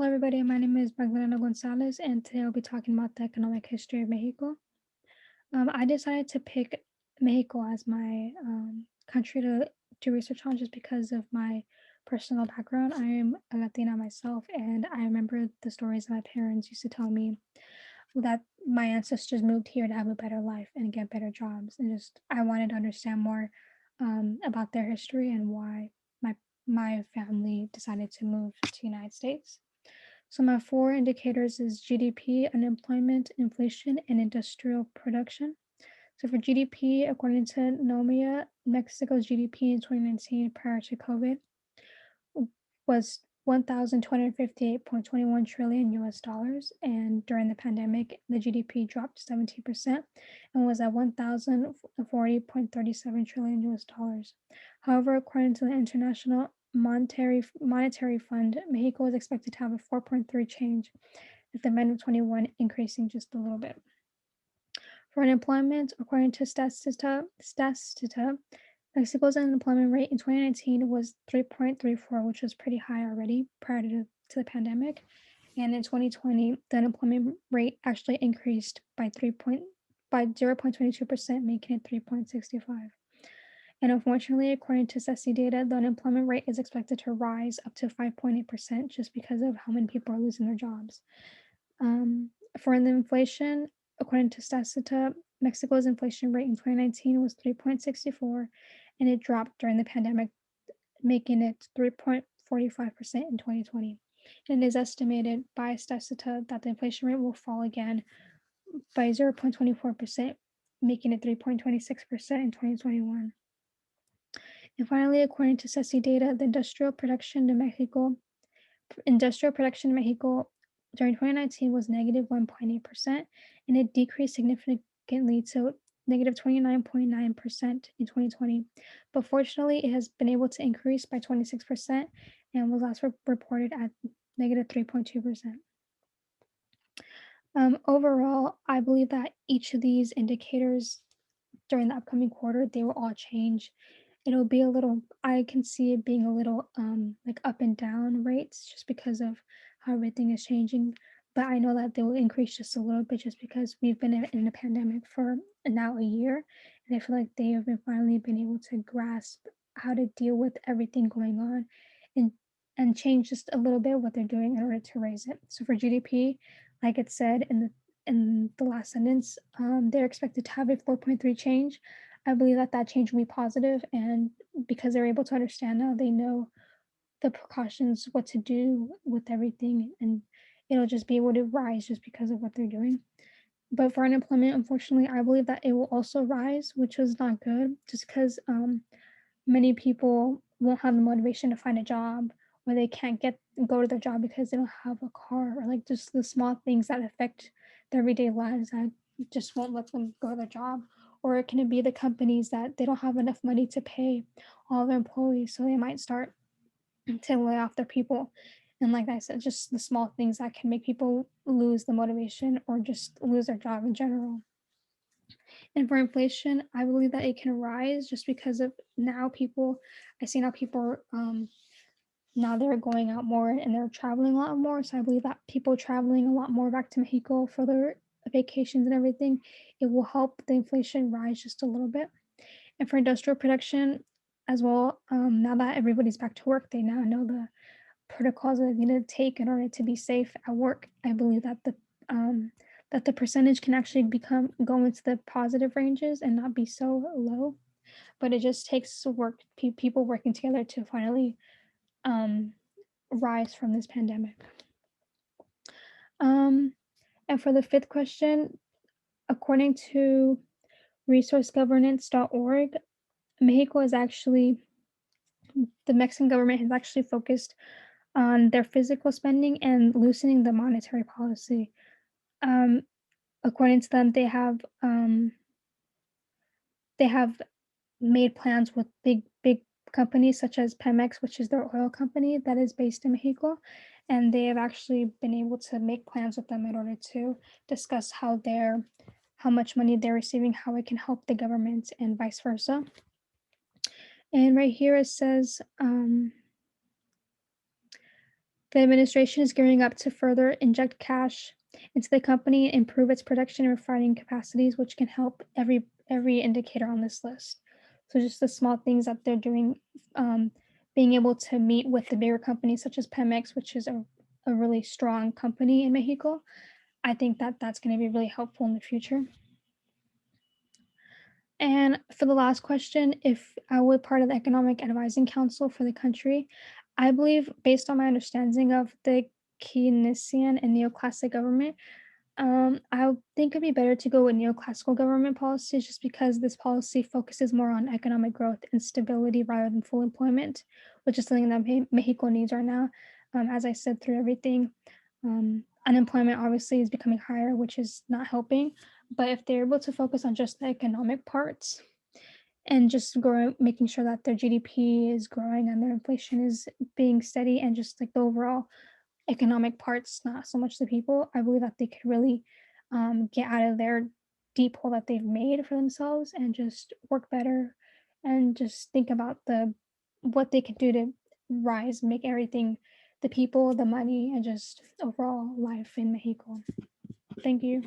Hello, everybody. My name is Magdalena Gonzalez, and today I'll be talking about the economic history of Mexico. I decided to pick Mexico as my country to do research on just because of my personal background. I am a Latina myself, and I remember the stories my parents used to tell me that my ancestors moved here to have a better life and get better jobs. And just I wanted to understand more about their history and why my family decided to move to the United States. So my four indicators is GDP, unemployment, inflation, and industrial production. So for GDP, according to Nomia, Mexico's GDP in 2019 prior to COVID was 1,258.21 trillion US dollars. And during the pandemic, the GDP dropped 17% and was at 1,040.37 trillion US dollars. However, according to the International Monetary Fund, Mexico is expected to have a 4.3 change at the end of 21, increasing just a little bit. For unemployment, according to Statista, Mexico's unemployment rate in 2019 was 3.34, which was pretty high already prior to the pandemic. And in 2020, the unemployment rate actually increased by 0.22%, making it 3.65. And unfortunately, according to SESI data, the unemployment rate is expected to rise up to 5.8% just because of how many people are losing their jobs. For the inflation, according to Statista, Mexico's inflation rate in 2019 was 3.64, and it dropped during the pandemic, making it 3.45% in 2020. And it is estimated by Statista that the inflation rate will fall again by 0.24%, making it 3.26% in 2021. And finally, according to SESI data, the industrial production in Mexico during 2019 was negative 1.8%, and it decreased significantly to negative 29.9% in 2020. But fortunately, it has been able to increase by 26% and was last reported at negative 3.2%. Overall, I believe that each of these indicators during the upcoming quarter, they will all change. It'll be a little, I can see it being a little like up and down rates just because of how everything is changing. But I know that they will increase just a little bit just because we've been in a pandemic for now a year. And I feel like they have been finally been able to grasp how to deal with everything going on and change just a little bit what they're doing in order to raise it. So for GDP, like it said in the last sentence, they're expected to have a 4.3 change. I believe that that change will be positive, and because they're able to understand now, they know the precautions, what to do with everything, and it'll just be able to rise just because of what they're doing. But for unemployment, unfortunately, I believe that it will also rise, which is not good, just because many people won't have the motivation to find a job, or they can't go to their job because they don't have a car, or like just the small things that affect their everyday lives that just won't let them go to their job. Or it can be the companies that they don't have enough money to pay all their employees, so they might start to lay off their people. And like I said, just the small things that can make people lose the motivation or just lose their job in general. And for inflation, I believe that it can rise just because of now people, I see now people, now they're going out more and they're traveling a lot more. So I believe that people traveling a lot more back to Mexico for their vacations and everything, it will help the inflation rise just a little bit. And for industrial production as well, now that everybody's back to work, they now know the protocols that they need to take in order to be safe at work. I believe um, that the percentage can actually go into the positive ranges and not be so low. But it just takes people working together to finally um, rise from this pandemic. Um, and for the fifth question, according to resourcegovernance.org, Mexico is actually the Mexican government has actually focused on their physical spending and loosening the monetary policy. Um, According to them, they have made plans with big companies such as Pemex, which is their oil company that is based in Mexico, and they have actually been able to make plans with them in order to discuss how much money they're receiving, how it can help the government, and vice versa. And right here it says The administration is gearing up to further inject cash into the company and improve its production and refining capacities, which can help every indicator on this list. So just the small things that they're doing, being able to meet with the bigger companies such as Pemex, which is a really strong company in Mexico. I think that that's going to be really helpful in the future. And for the last question, if I were part of the Economic Advising Council for the country, I believe, based on my understanding of the Keynesian and neoclassic government, I would think it'd be better to go with neoclassical government policies just because this policy focuses more on economic growth and stability rather than full employment, which is something that Mexico needs right now. As I said through everything, unemployment obviously is becoming higher, which is not helping. But if they're able to focus on just the economic parts and just grow, making sure that their GDP is growing and their inflation is being steady, and just like the overall economic parts, not so much the people, I believe that they could really get out of their deep hole that they've made for themselves and just work better and just think about the what they can do to rise, make everything, the people, the money, and just overall life in Mexico. Thank you.